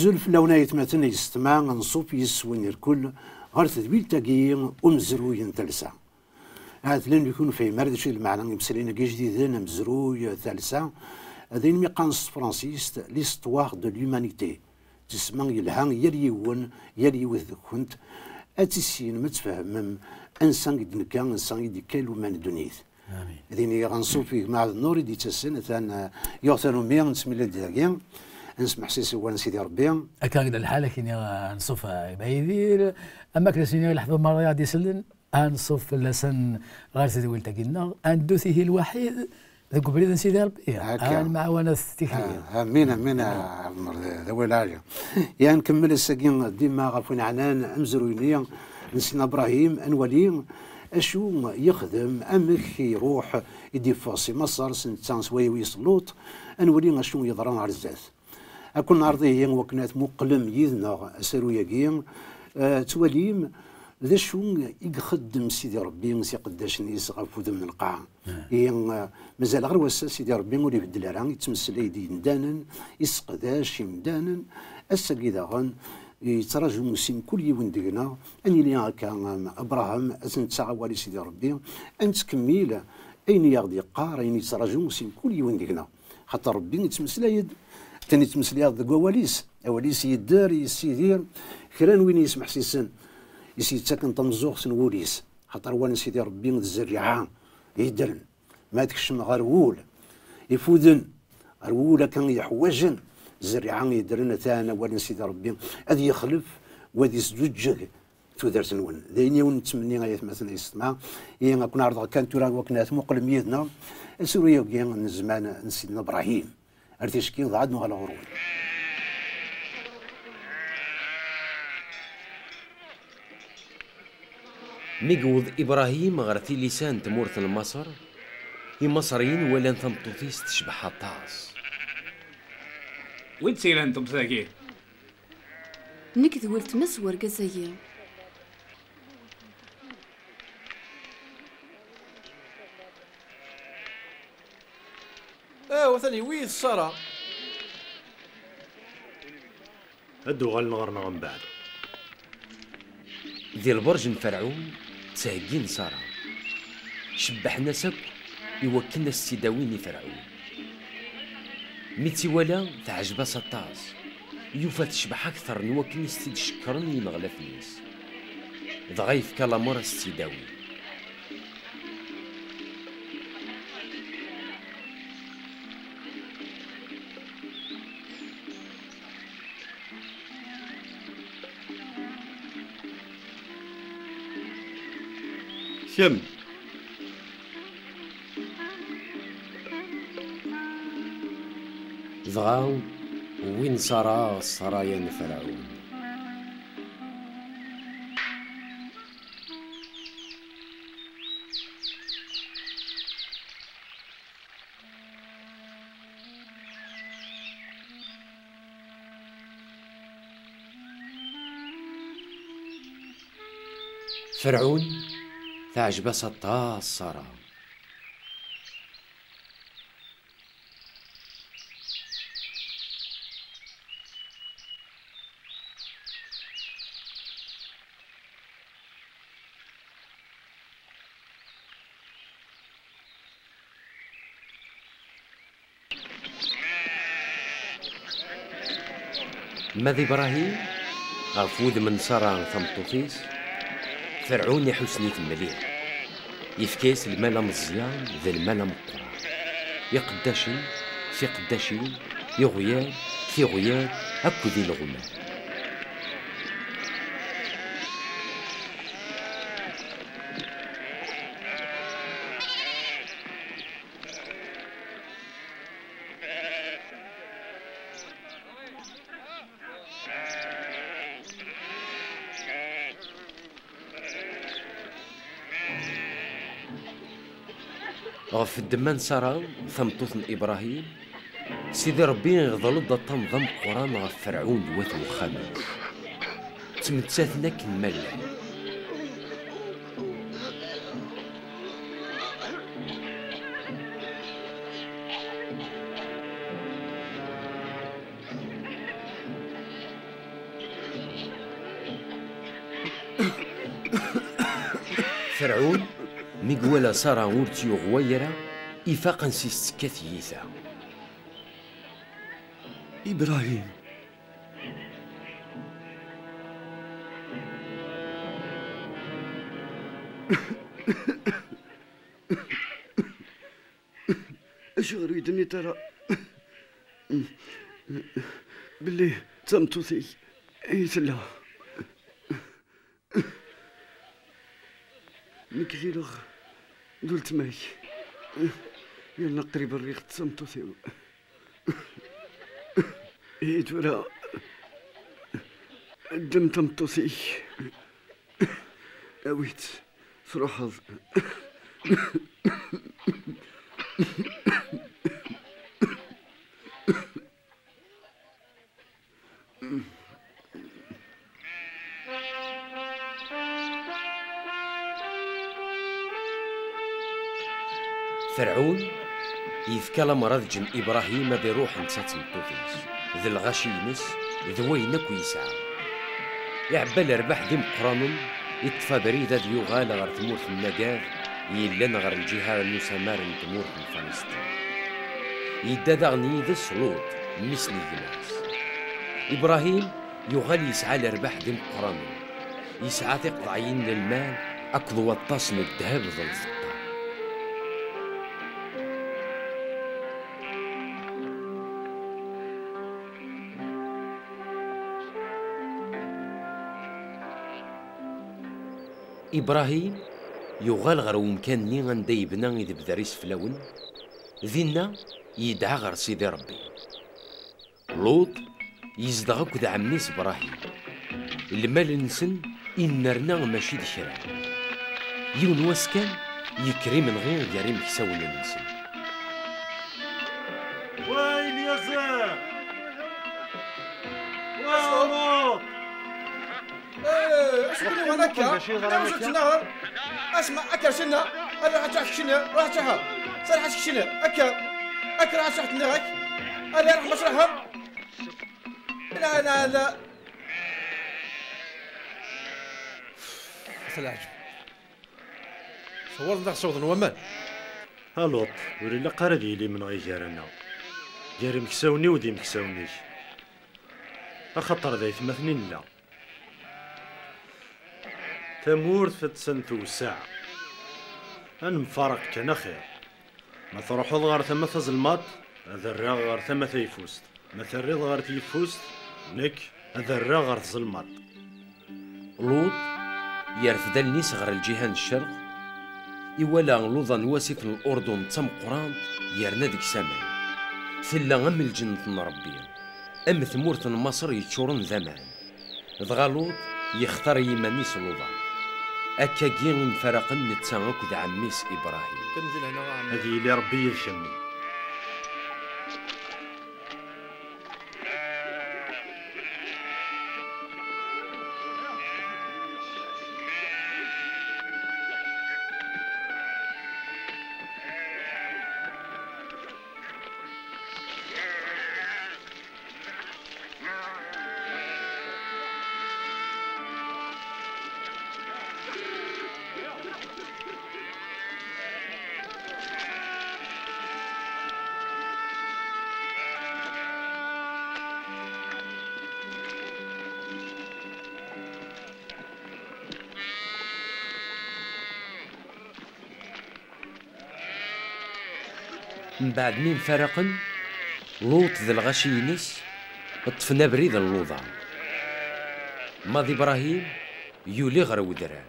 نزول في اللوناية مثلا يستمع نصوف يسوين الكل غير تدبيل تاقي ومزروي نتلسع هذا لين يكون في مرد شي المعنى يمسلينا كي جديدين مزروي ثالثة هذا ميقانس فرانسيس ليستواغ دو لومانيتي تسمى يلهان يليون يليوث كنت اتسين متفهم انسان قد كان انسان قد كالو من دونيت امين ذيني غنصوفي مع النور دي تسن ثان يغتنوا 100 نسمي للداقين نسمح سيسي وانا سيدي ربي اكاد الحاله كي نصف بايدير اما كرسيني لحظه مره غادي يسلن نصف لسن غير سيدي ولتاكينا اندوثيه الوحيد ذاك بريد سيدي ربي انا مع وانا التكرير امين امين ذوي العاليه يعني نكمل الساكين ديما غافوين عنان امزروينيا نسينا ابراهيم انولي اشو يخدم امك يروح يدي فاصي مصر سنتان سوي ويصلوط انولي اشو يضران على الزاز اكون عرضيه وكنات مقلم يذنا سروياكي تواليم ذا شو يخدم سيدي ربي سي قداش نيس غافو من القاع مازال غير وسا سيدي ربي ولي يبدل راه يتمثل يدي مدانا يسقداش يمدانا السل غن يتراجع مسلم كل يوم دقنا اني لي كان ابراهام ازن تسعى سيدي ربي ان تكميل اين يغدي قار اين يتراجع مسلم كل يوم دقنا حتى ربي يتمثل يد ثاني يتمثل يد وليس يدار يسيدير كران وين يسمح سيسن يسيد ساكن تمزوغ سنوليس خاطر وانا سيدي ربي الزريعه يدرن ما تكشم غرول يفودن غرول كان يحوجن الزريعه يدرن ثانا وانا سيدي ربي هذا يخلف وهذا يسجج تودرت نون ذيني ونتمني غاية مثلا يستمع كنا عرض كان تورا وكنات مقلم يدنا سوريا من زمان نسيدنا ابراهيم ارتشكي ضعدنا على غرول ميقوض إبراهيم غرتي لسان تمورث مصر المصريين ولا ثمطوطيس تشبح الطاس وين تسير انتم ساكين؟ نكذ ولت مسور قزايا وثاني وين الصرا هدو غالنغرنا من بعد ذي البرج فرعون تساقين صارا شبحنا سك يوكلنا السيداوين فرعون ميتي ولا تعجب سطاس يوفا تشبح اكثر نوكلني استيد شكرني مغلف نيس ضغيف كلامورا السيداوي كم ضغاو وين صرا السرايا فرعون فرعون تعجب سطا الصرا ماذا إبراهيم غفوذ من صرا ثمطوفيس فرعون يحسني مليح يفكيس المال مزيان ذا المال مقرا يقداشي في قداشي يغيان في غيان هكو ذي الغمام غف الدمان سارا ثمطوث إبراهيم سيدي ربي يغضلو دا تنظم قران غف فرعون دوات وخامس تمتساثنا كمالا فرعون ميقولا صار ورتيو غويرة إفاق نسيس كثيثة. إبراهيم اش غريدني ترى باللي تمتوثي يتلا نكغيلغ دولت ماي يلا قريب الريق تمتوثي ايت ولا الدم تمتوثي اويت فروحظ فرعون يذكر مرض جن إبراهيم ذي روح نسات مطوطيس ذي الغاشي ينس ذي وينك ويسعى يعبال ربح ذي مقران يطفى بريدة ذي يغال غير تمور في النقاذ يلان غير الجهة المسامار تمور في فلسطين يدادا غني ذي السلوط مثل الناس. إبراهيم يغال يسعى لربح ذي مقران يسعى تقضى عين للمال أقضوا الطاسن الذهب ذي الفضة. إبراهيم يغال غير ومكانني غندا يبنى إذ بداريس فلاون ذينا يدعى غير سيدي ربي. لوط يزدغ أكد عميس إبراهيم المال نسن إنرنا ماشي د شرع يون واسكان يكري من غير يريم كساون النسن. ويلي يا زين وامو اسمعني وانا النهر اسمع اكل شنا انا راح تحكي شنا راح تحها صار حش شنا اكل راح تحت نهرك انا راح مشرحها لا سلاج صور ذا صوت ومان هالوط ولي قردي لي من غير جارنا جاري مكساوني ودي مكساونيش اخطر ذا ثمثنين لا تمور فتسنت وساعة أنا مفارق كان خير ما تروحوا غير ثم تزلمات هذا الراغ غير ثم تيفوست ما تريض غير تيفوست نك هذا الراغ غير تزلمات. لوط يرفد النيس غير الجهان الشرق إولا لوضا واسف الأردن تم قران يرنا ديك سمان ثلا أم الجنة ربيا أم ثمورة مصر يتشورن زمان ضغا لوط يختار يمانيس لوضا أكا كين فرقا نتساوك ذا عميس إبراهيم. هذه اللي ربي يشمي. من بعد مين فرقن لوط ذا الغشي ينس طفنا بريد اللوضة ماضي إبراهيم يولي غير ودران.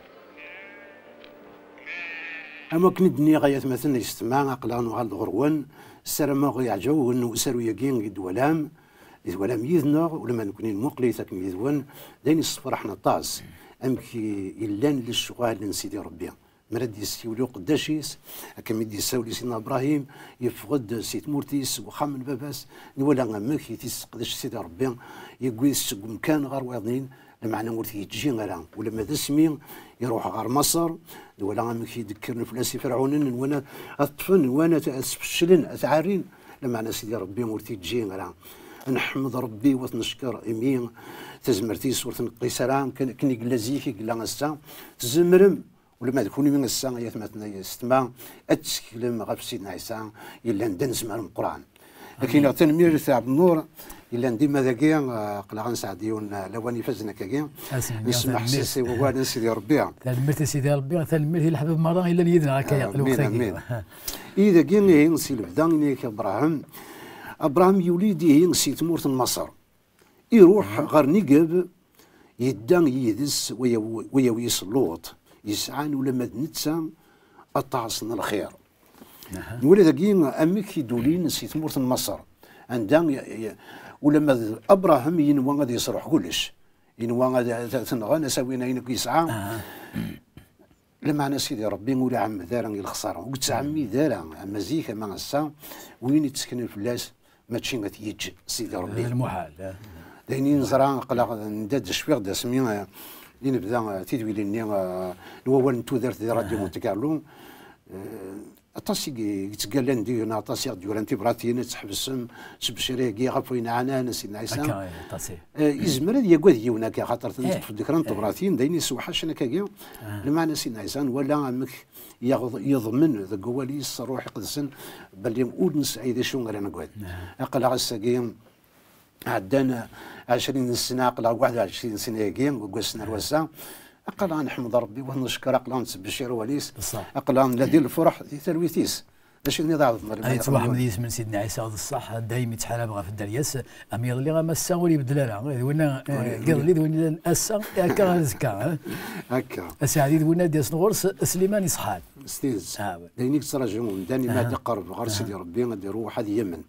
أما كندني غاية مثلا يستمع أقلان وغالد غروان السلام غيعجو أنه سارو يقين قد ولام يذنا ولما نكونين مقلي تاكن يذوان داين الصفر احنا طاس أمكي إلان للشغال نسيدي ربي مرد يسيولو قداشيس كم يدي يساولي سيدنا ابراهيم يفقد سيت مورتيس وخام من باباس نولا غمك يتيس قداش سيدي ربي يقويس مكان غير واضنين لمعنى مورتي يجي غير ولما ذا سمين يروح غير مصر نولا غمك يذكرني فلاسي فرعون وانا اطفن وانا تفشلن اتعارين لمعنى سيدي ربي مورتي تجي غير نحمد ربي وتنشكر امين تزمرتي سورة القيسران كني قلازيكي قلا غسا تزمرم ولما تكوني من الساعة يثمتنا يستمع أتسكلم غف سيدنا عيسى إلا ندنس مع القرآن لكن تنمير تاع النور إلا ديما ذاكيا قلا غنسعديون لواني فازنا كاكيا نسمع حساسي ووالد سيدي ربي تلمرت سيدي ربي تلمرت الحباب مرة إلا يدنا هكا الوقت إذا كان نسيل بدان أبراهيم يوليدي سي تمورت مصر يروح غير نقب يدان يدس ويويس لوط يسعان ولا مدنتسا الطعصن الخير نولي ذاكي أمك يدولين سي تمورت مصر عندها ولما ابراهيم ينوى غادي يصرح كلش ينوى غادي تنغى نساوينا ينك يسعى لما انا سيدي ربي نقول عم دارا الخساره قلت عمي دارا اما زيك اما غسا وين يتسكن الفلاس ما تشي غتيج سيدي ربي المحال دايني نزرع قلق نداد شويه دا سمي نبدا تيدويلني هو نتو درت راديو مونتي كارلو أطاسي يتقال ندير أطاسي ديور أنت براتين تحبسم تبشري كي غفوين عنان سيدنا عيسى يزمر هذا يقعد يوناك خاطر في ذكران طبراتين دايني سوحاشنا كاكيا المعنى سيدنا عيسى ولا عمك يضمن ذا قواليس روح يقدسن بل يقول نسعيد شو غير انا قعد اقل غساكي عدنا 20 سنه اقل 21 سنه كي وقسنا الوسا أقل نحمد ربي ونشكر أقل نتبشر وليس أقل الذي الفرح دي تلويتيس باش نضاع أي تصبح مديس من سيدنا عيسى هذا الصح دايما يتحالى بغا في الدرياس أم يضلي غا مسا ولي بدلاله ولا قال لي وين أسا هكا زكا هكا أسعدي وين ديس نغرس سليمان يصحال ستيز داينيك تراجعون داني ما تقرب غير سيدي ربي غادي يروح هذه يمن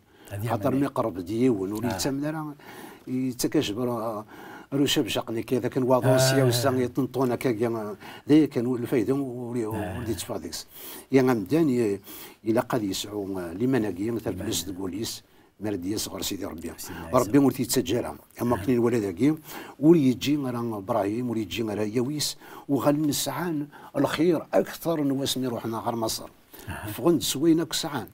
خاطر ما يقرب ديون ولي تمنا يتكاشبر روشب شقني كذا كان واضوسيا وسان يطنطونا كاكيا ذي كانوا الفايده ولي تفاديكس يا غمدان الى قد يسعوا لمناقي مثل بلاش تقوليس مرديه صغر سيدي ربي ولتي تسجلها اما كاين الولد هاكي ولي يجي راه ابراهيم ولي يجي راه يويس وغال نسعان الخير اكثر نواسني روحنا غير مصر فغند سوينا كسعان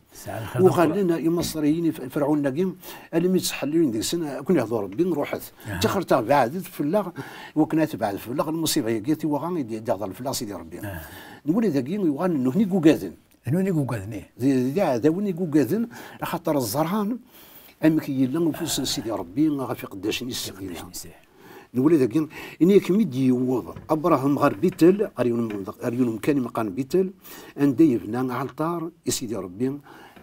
وغالنا المصريين فرعون ناقيم اللي يتحللين ديك السنه كنا يحضر ربي نروحت تخرتها بعد في الفلاغ وكنات بعد في الفلاغ المصيبه هي قالت وغان يدغ الفلاغ سيدي ربي نقول ذاكي يغان انه هني كوكاذن هني كوكاذن هذا وني كوكاذن خاطر الزرعان امك يلا فلوس سيدي ربي غافي قداش نسقينا نقول ذاك إني كميد يوض أبراهيم غير بيتل أريون كان مقان بيتل أن ديفنا علطار سيدي ربي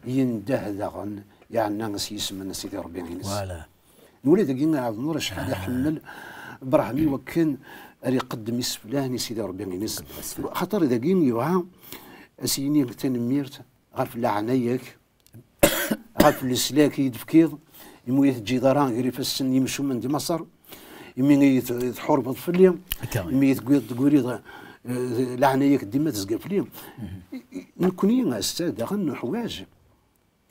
ينده ذاغن يعني ناس يسمى سيدي ربي فوالا نقول ذاك عبد النور شحال يحمل إبراهيم وكان اللي يقدم يسفلاني سيدي ربي خاطر ذاك يوها أسيني تنميرت غير في العنايك غير في السلاك يدفكيض يموت جدران غير في السن يمشوا من مصر يمين يتحربط في اليوم يمين تقولي لعنايك ديما تزقى في اليوم نكوني استاذ غن حوايج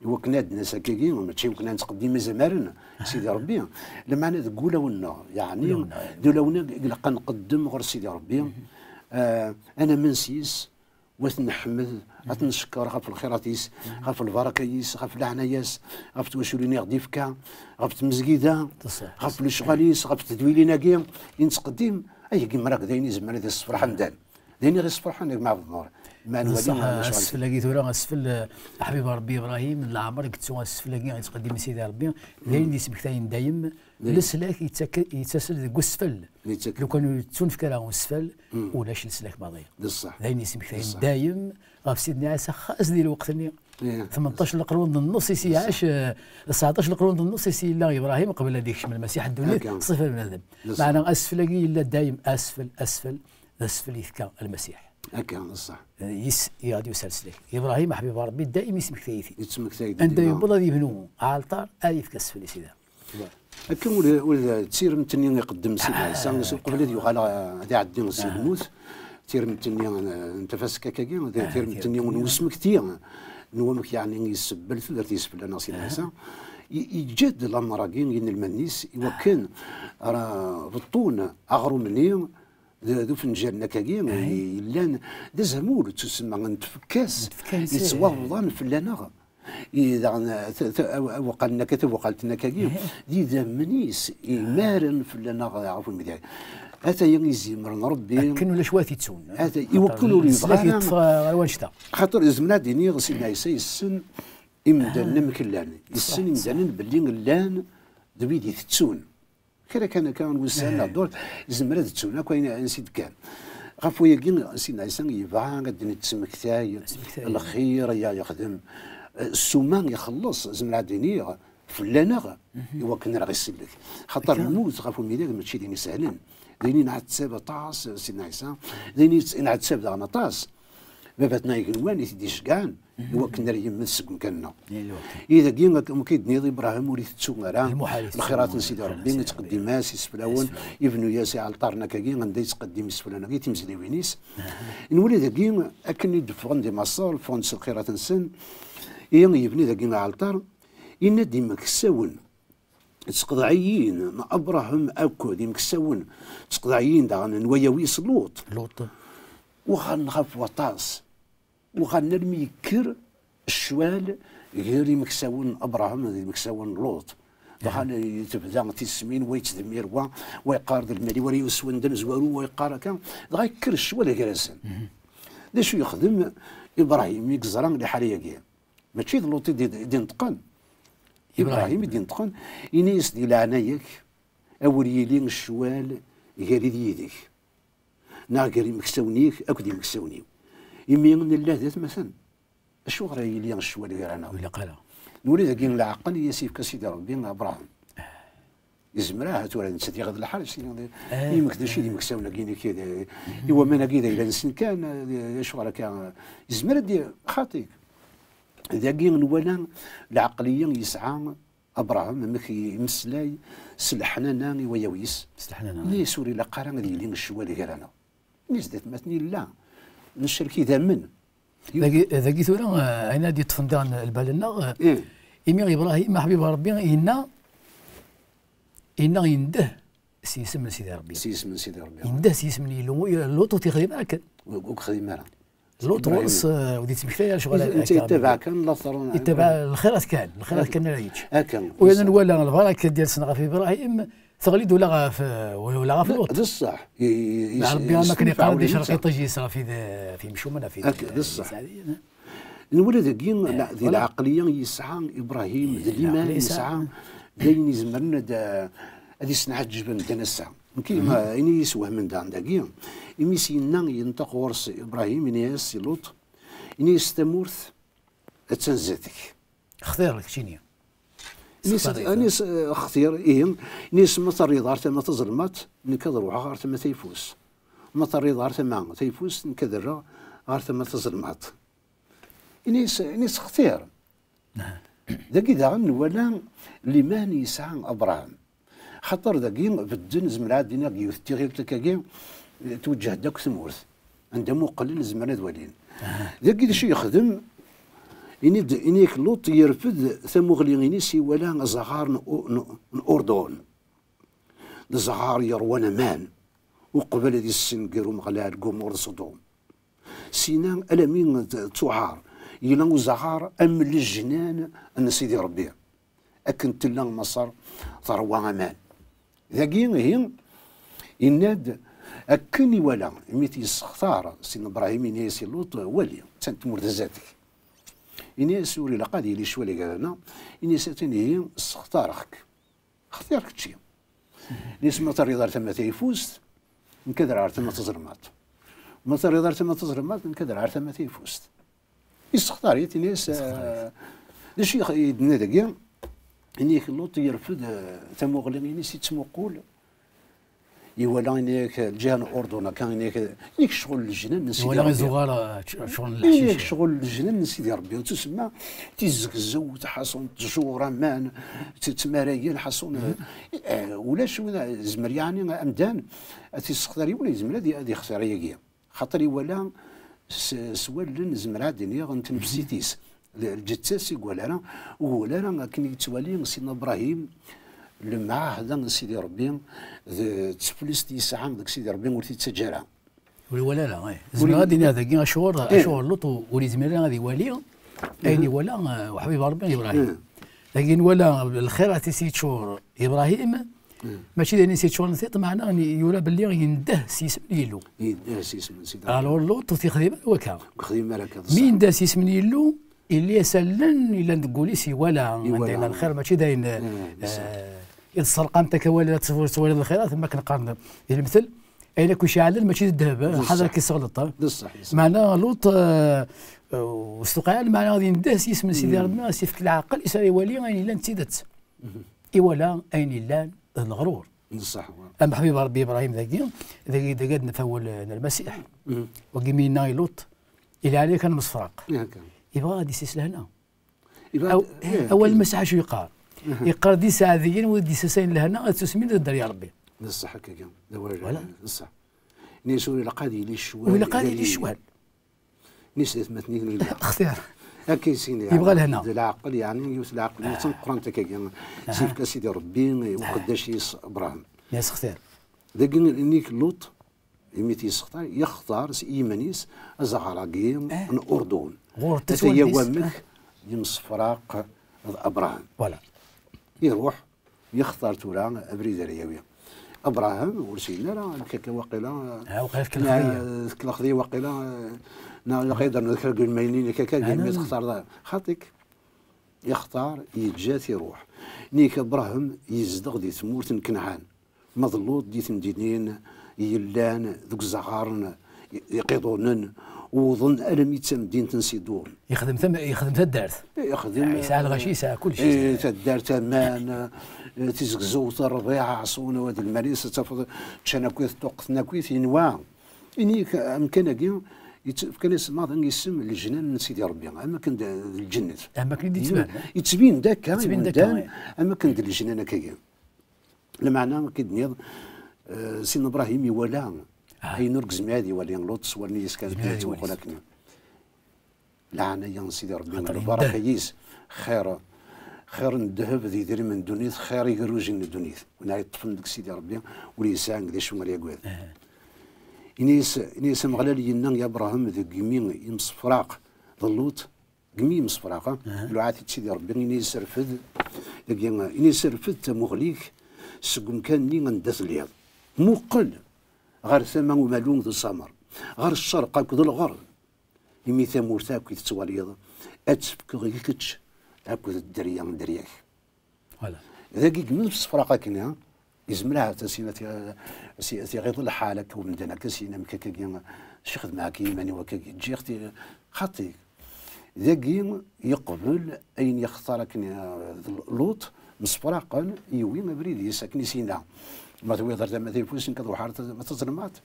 وكناد ناس هكاكي ماشي يمكن نتقدم زمارنا سيدي ربي لما انا تقول ونا يعني دولونا قلقا نقدم غير سيدي ربي انا منسيس وتنحمد غتنشكر غف الخيراتيس غف البركايس غف العناياس غف تواشوليني غدي فكا غف تمزكيده غف الشغاليس غف تدويلينا كي ينتقدم اي كيما راك دايني زعما هذا الصفر حمدان دايني غير الصفر حنا مع النور ما نولي اسفل لقيت ولا اسفل حبيب ربي ابراهيم العمر قلت له اسفل لقيت غتقدم سيدي ربي دايني سبكتين دايم السلاك يتسل قسفل لو كانوا تنفك راهم السفل ولاش السلاك باضي بصح دايني سبكتين دايم غاف سيدنا عيسى خاص ديال الوقت 18 القرون النص يسي عاش 19 القرون النص يسي لا ابراهيم قبل هذيك شمل المسيح الدنيا صفر بنادم معنى اسفل الا دايم اسفل اسفل اسفل يذكر المسيح هكا صح غادي يسلسلك ابراهيم حبيب ربي دائما يسمك ثايثي يسمك ثايثي عند يبلغ يبنوا عالطار اي في اسفل سيدا هكا ولا تسير متني يقدم سيدي عيسى قبل هذه وقال هذا عدي سيد موت تير متني انت فاسك كاكي تير متني ونوسمك تي نومك يعني يسبل ثلاث يسبل انا سيدي عيسى يجد الامراكين ين المنيس وكان راه بطون اغرو مني ذو فنجان نكاكي لان ذا زمول تسمى نتفكاس يتوضن في اللانغ إذا وقالنا كتب وقالتنا كاكي دي ذا منيس إيمارن في لنا عفوا المثال هذا ينزي مرن ربي كانوا لشوات يتسون هذا يوكلوا لي بغانا خاطر زمنا ديني سيدنا عيسى السن إمدان مكلان السن إمدان باللي اللان دبيدي تتسون كان وسالنا الدور زمرا تتسون كاين نسيت كان غافو يقين سيدنا عيسى يبغى قد نتسمكتاي الخير يا يخدم السومان يخلص زمرا ديني فلانا هو كان راه يسلك خاطر الموت غافو ميدان ماشي ديني سهلين ديني نعد سابا طاس سيدنا عيسى ديني نعد سابا دانا طاس باباتنا يقنوان يتدي شكان هو كنا راه يمسك كنا اذا كينا كيدني ابراهيم وليت تسوق راه الخيرات نسيدي ربي نتقدم سيسفلاون يبنوا ياسي على الطارنا كاكي غندا يتقدم سفلانا كي تمزلي وينيس نولي ذاكي اكني دفغن دي مصار فونس الخيرات نسن يبني ذاكي على الطار إن ديما كساون تقضعيين ابراهيم اكو ديما كساون تقضعيين دا نوياويس لوط وغنخاف وطاس وغنرمي كر الشوال غير مكساون ابراهيم مكساون لوط وغان تبدا تسمين ويتدمير ويقارض المالي وليسون دن زوارو ويقار كان غا يكر الشوال كراسن دا شو يخدم ابراهيم يكزران لحاليا كيا ماشي لوط ينطقن ابراهيم ينطقن ينيس دي لعنايك اول يلين الشوال غير يديك ناقري مكسونيك اكو دي مكسونيو يمين الله ذات مثلا اشو غير يلي الشوال غير انا ولا قال نولي ذاك العقل يسيف كسيدي ربي ابراهيم يزمراه تولى نسيتي غد الحال يمك شي اللي مكسونا كاين كذا هو من كذا الى نسن كان شغل كان يزمر دي خاطيك ذاك نولا العقليه يسعى ابراهيم مكي مسلاي سلحنا ويويس سلحنا لي سوري لا قرا غادي يلي الشوال غير انا نزدت مثني لا نشركي ذا من ذاك ثورة أنا دي تفندان البالنا إمي إبراهيم حبيب ربي إنا ينده سيسم سيدي ربي سيسم سيدي ربي ينده سيسم لوطو تخدم هكا وخدم هذا لوط رأس ودي تمشي شغل انت يتبع كان لا يتبع الخيرات كان رايج هكا وإذا ولا البركة ديال سنغا في إبراهيم تغليد ولا غاف لوط بصح ربي ما كان يقارن دي شرقي طجي صرا في مشومنا في بصح الولد كين ذي العقليه يسعى ابراهيم ذي الايمان يسعى داين يزمرنا هذه سنعه جبن تنسى كيما اني يسوه من دان داكيا امي سينا ينطق ورس ابراهيم انياس لوط اني يستمورث تنزاتك اختار لك شنو انيس اختيار ايه نيس مطر يضار تما تظلمات نكذر وعار تما تيفوس مطر يضار تما تيفوس نكذر عار تما تظلمات انيس اختيار ذاك ذا ولا لمن يسعى ابراهيم خاطر ذاكي بدن زمرا دينا يوثتي غير تكاكي توجه داك ثمورث عندما قليل زمرا دوالين ذاك شي يخدم إني لوط يرفد ثمغلي سي ولا زغار الأردن زغار يروان مان وقبل ذي السنقر ومغلال قمور صدوم سينا ألمين توعار يلان زغار أم للجنان أن سيدي ربي أكن تلان مصر ثروة أمان ذاكي هي إناد أكني ولا ميت يسختار سين إبراهيم إنيسي لوط ولي تنت مرتزاتك إني سوري لقادي لي شوالي قالنا إني ساتني هي اختارك تشي نيس مطر يدار تما تيفوست نكدر عار تما تزرمات مطر يدار تما تزرمات نكدر عار تما تيفوست يستختار يتنيس ليش يدنا داكيا إني لوط يرفد تموغلي إني سيتموقول يولا إنك الجهة الأردن كان إنك شغل الجنان نسيدي ولا غير زغار شغل الحشيش إنك شغل الجنان نسيدي ربي تسمى تيزكزو تحصون تجور مان تتمارين حصون ولا شو زمر يعني أمدان تيسختاري ولا زمر هذه خسارية كيا خاطري ولا سوال زمر هذه غنتنفسيتيس الجتاس يقول أنا ولا أنا كني توالي سيدنا إبراهيم لما هذا سيدي ربي تفلست يسعى داك سيدي ربي ولتي تسجلها ولا لا زعما غادي هذا كاين اشهر لوط ولي زميرنا غادي والي أيني ولا وحبيب ربي إبراهيم لكن ولا الخير تيسيت شور إبراهيم ماشي داني سيت شور نثيط معنا يورا باللي ينده سيس من يلو ينده سيس من سيدي الو لوط تيخدم وكا خديم لك مين دا سيس من يلو اللي يسلن الا نقولي سي ولا عندنا الخير ماشي داين السرقه نتاك ولا تصور الخيرات ثم كنقارن المثل اين كل شيء عدل ماشي الذهب حاضر كيستغلط بصح معنا لوط واستقال معنا غادي نداه سيس من سيدي ربي سيفك العقل يسالي ولي اين الا نتيدت ولا اين الا الغرور صح. اما حبيب ربي ابراهيم ذاك قد نفول المسيح وقيمينا لوط الى عليه كان مصفراق يبغى غادي يسيس لهنا اول المسيح شو يقال يقال دي ساعدين ودي ساسين لهنا تسمين الدار يا ربي بصح هكا ولا بصح نيسو لقادي لي الشوال ولا قادي لي الشوال نيس ثمثنين ولا اختيار هكا يسيني يبغى لهنا العقل يعني يوس العقل تنقرا انت كي سيف سيدي ربي وقداش يس ابراهيم ياس اختيار ذاك نيك لوط يميت يختار ايمانيس ازغراقيم من اردن غور تسوي وامك يمصفراق ابراهيم ولا يروح يختار تورا ابريد رياويه ابراهيم ورسينا راه كاكا واقيلا وقيلا كلاخذي واقيلا نقدر نذكر الماينين كاكا قال تختار خاطيك يختار يتجات يروح نيك ابراهيم يزدغ دي ثمورت كنعان مظلوط دي ثمدينين يلان ذوك الزغارن يقيضونن وظن الم يتسمدين تنسيدون يخدم ثم الدارت يخدم يسعى الغشي يسعى كل شيء الدارت امان تيزغزوت الرضيعه عصونه وهاد الماريس تفضل تشناكويث توقثناكويث ينواع انيك امكانك كان يسمى يسم الجنان سيدي ربي اما كان الجنه اما كان يتبين داك اما كان الجنان هكايا المعنى كيدنيض سيدنا ابراهيم يولى اي نركز معادي ولي لوط ولي كانت ولكن لعنه يا سيدي ربي البركه يس خير الذهب ذي دري من دونيث خير يروج من دونيث وانا يطفن ديك سيدي ربي وليسان قداش شو مريا قواد انيس مغلال ينان يا ابراهيم ذي قمين يمصفراق ظلوت قمين مصفراق لعاتي سيدي ربي انيس رفد انيس رفد مغليك سقم كان ني ندث ليض مقل غير ثمن ومالون ذو السمر غير الشرق هاك ذو الغرب يمي ثمور ثاك يتسواليض اتسبك غيكتش هاك الدريا من درياك فوالا ذاك من الصفراقه كنا يزملها تسينا غير الحالك ومن دنا كسينا مكاكي شيخ معاك يماني وكاكي تجي اختي خاطي ذاك يقبل اين يختارك لوط مصفراقا يوي مبريد يسكن سينا ما توي ضرت ما تيفوس نكذو حارت ما تزرمات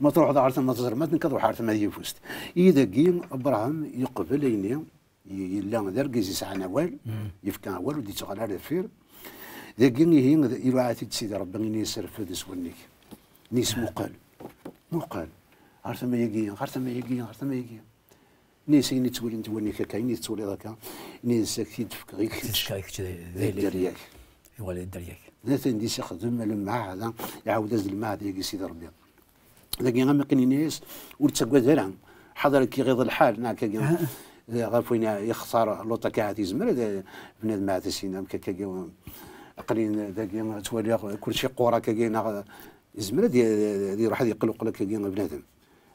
ما تروح ضارت ما تزرمات نكذو حارت ما يفوست اذا قيم ابراهيم يقبل اين يلا دركز يسعى نوال يفكى اول ودي تغال على الفير ذاك هي يبعث سيدي ربي ني يسرف هذا سونيك نيس مقال عرفت ما يجي عرفت ما يجي نيس ني تولي انت ونيك كاين ني تولي ذاك نيس ساكت فكريك درياك ولا درياك ذات ندي يخدم الماء هذا يعاود هز الماء ديال سيدي ربي لكن غير ما كاين ناس ورتسقوا دارهم حضر كي غيظ الحال هكا غير وين يخسر لوطا كاع تيزمر بنادم مع تسينا كاكا قليل ذاك تولي كل شيء قرا كاين يزمر يروح يقلق لك كاين بنادم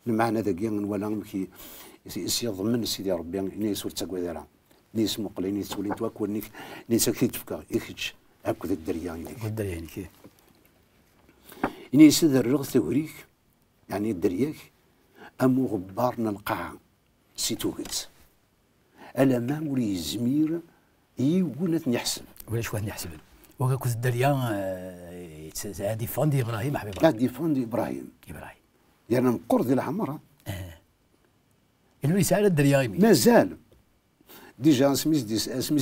المعنى ذاك ولا كي يضمن سيدي ربي نيس ورتسقوا دارهم نيس مقلين نيس تولي توكل نيس كي تفكر يخش هكذا الدريا كي نيس الرغ ثوريك يعني الدرياك امو غبارنا القاعه سيتوكت الا ما ولي زمير يقولت نحسب ولا شو نحسب وكاكو الدريا هادي فاندي ابراهيم حبيبي هادي فاندي ابراهيم يعني مقر ديال العمر انه يسال الدريا مازال ديجا سميت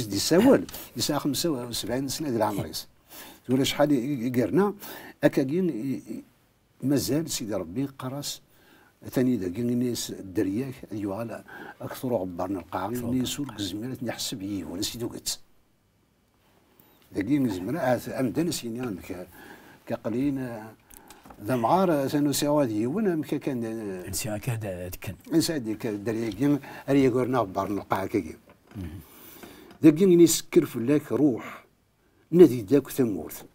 دي ساول يسا 75 سنه ديال عمريس تقول شحال يقرنا اكاكين مازال سيدي ربي قرص ثاني ذاك الناس الدرياك ايوا اكثر غبرنا القاع الناس والزميرات نحسب يهون سيدو قت ذاك الزمرة امدن سينيان كقلين ذا معار سنساواد يهون كان انسان كذا كان انسان ديك الدرياك اري يقولنا غبرنا القاع كي ذاك يسكر فلاك روح نادي داك ثمورت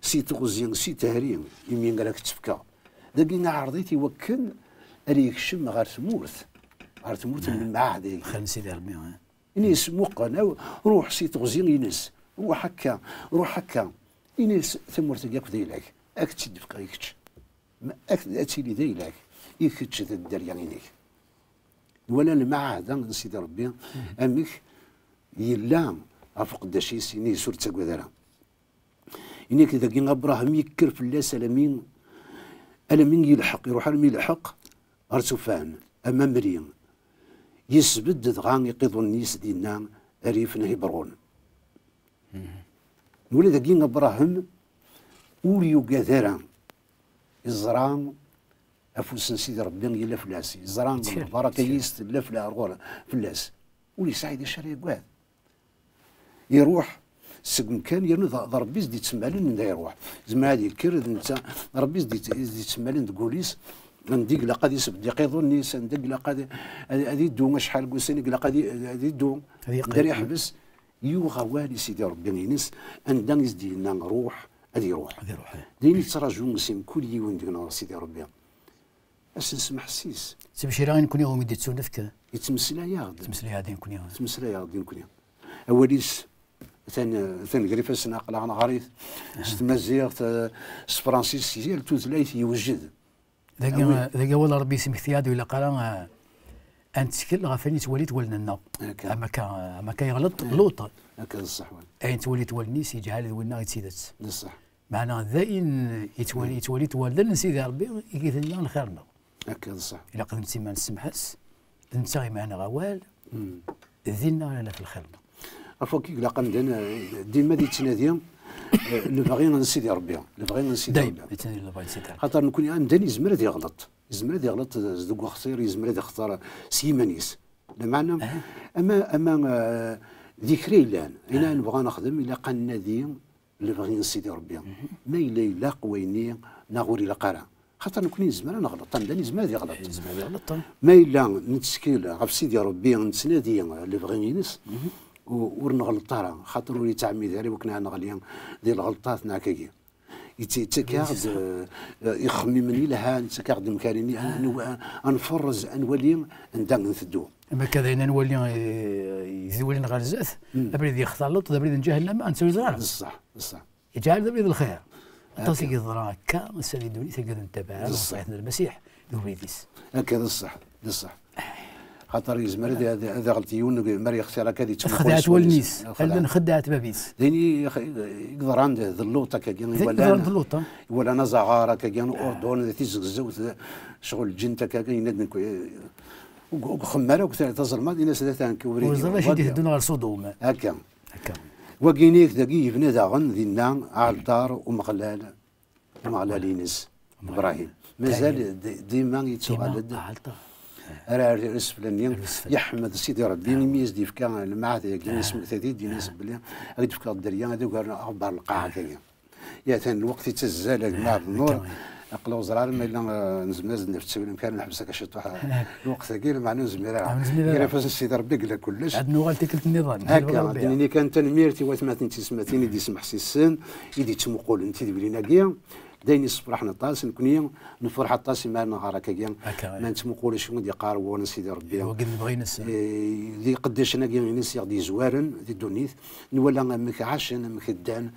سي تغزين سي تهرين يمين راك تفكا ذاك عرضيتي وكن اللي يكشم غير ثمورت من المعهد خل سيدي ربي ينس موقنا روح سي تغزين ينس روح هكا ينس ثمورت ياك ديالك اك تدفق يكتش ما اك اتيلي ديالك يكتش الدريا عينيك ولا المعهد سيدي ربي امك يلا افق داشي سيني سور تاكودرا انك اذا كي ابراهيم يكر في الله سلامين المين يلحق يروح المين يلحق ارتفان اما مريم يسبد دغان يقيضوا النيس ديالنا ريف هبرون نولي ذا كي ابراهيم وليو كاثرا الزرام افوس سيدي ربي يلا فلاسي الزرام بالبركه يست لا فلاس ولي سعيد الشري قاد يروح سكن كان يرنو ربي زدي تسمالين من يروح زعما هذه الكرد انت ربي زدي تسمالين تقوليس نديك لا قادي يسبد يقيضوا الناس نديك لا قادي هذه دوم شحال قوسيني لا قادي هذه دوم دار يحبس يوغا والي سيدي ربي ينس عندنا يزدي لنا روح هذه روح ديني تراجعوا مسلم كل يوم دينا سيدي ربي اش نسمح سيس تمشي راه نكون يوم يدي تسولفك يتمسلا يا غادي نكون يوم اوليس ثان قريفه سنا قلع انا غريث استمازيغ فرانسيس ديال توزلايت يوجد ذاك هو ربي يسمح ثياد ولا قال انت تكل غافني توليت ولنا اما كان يغلط لوط هكا الصح اين توليت ولني سي جهال ولنا يتسيدت الصح معناها ذاين يتولي ولنا سيدي ربي يقيت لنا الخيرنا هكا الصح الا قدمتي ما نسمحس انت معنا غوال ذينا لا في الخيرنا عفوا كي لا قمدنا ديما دي تنادي اللي باغيين نسيدي ربي دايما خاطر نكون عندنا يزمر يغلط زدوك خطير يزمر يختار سيمانيس بمعنى اما ذكري لان انا نبغى نخدم الى قال نادي اللي باغيين نسيدي ربي ما الا الا قويني ناغوري لا قرا خاطر نكون يزمر نغلط عندنا يزمر يغلط ما الا نتسكيل غف سيدي ربي نتنادي اللي باغيين نس ورنغلط راه خاطر ولي تعمي داري وكنا نغلي ديال الغلطات ناكاكي يتكاغد يخممني لها نتكاغد مكانني نفرز نولي ندان نثدو اما كذا نولي يزولين غرزات ابريد يختلط ابريد نجهنم انت وزرار بصح يجعل ابريد الخير تصيق ضراك كا سالي تقدر نتبع صحيح المسيح دوبيديس هكذا الصح خاطر يزمر هذا غلطيون مر يختار هكا خدعت والنيس هل خدعت بابيس ديني يقدر عند ذلوطه كاين ولا انا زغاره كاين اردن تيزغزوت شغل جنتا كاين ينادن وخماره وكثر تظلم هذه الناس ثلاثه كوري وزرا شي يهدون غير صدوم هكا وكاينيك ذاكي يبني داغن دينا على الدار ومغلالينس ابراهيم مازال ديما يتسوالد راه رسفلني يحمد سيدي ربي يميز دي فكا المعهد كاين اسمه ثادي دي ناس بلي غادي فكا الدريا هذوك اخبار القاعه كاين يا ثاني الوقت يتزال مع النور اقلو زرار ما الا نزماز نفس كان نحبسك شطوح الوقت كاين مع نزمير غير فاش سيدي ربي قال كلش عندنا غالتي كلت النظام هكا ديني كان تنميرتي وثمات انت سمعتيني دي سمح سيسن يدي تمقول انت ديالنا كيا دايني صفرحنا طاس نكوني نفرح طاس ما نهار كاين ما نتمقول شنو دي قارو سيدي ربي وقد بغينا دي قداش انا كاين ناس دي زوارن دي دونيث نولا مك عاشن مك دان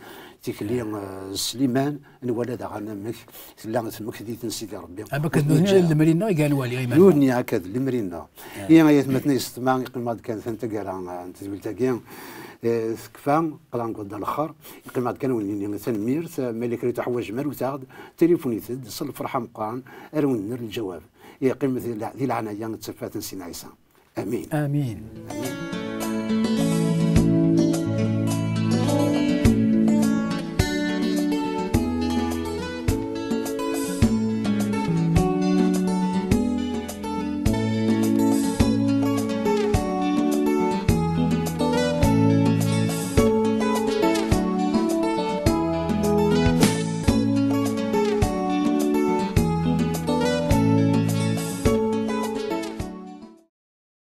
تيكلي سليمان نولا داغنا مك لا تمك دي سيدي ربي اما كدوني المرينا قال والي غير نوني هكذا المرينا هي ما يتمتني استمع يقيم كان انت قال انت قلت كاين كفان قلان قد الاخر يقيم كان وليني تنمير ملك ريت حوايج مال وتاخذ تليفوني تد صل فرحه مقان ارون الجواب يقيم ذي العنايه تسفات سينا عيسى امين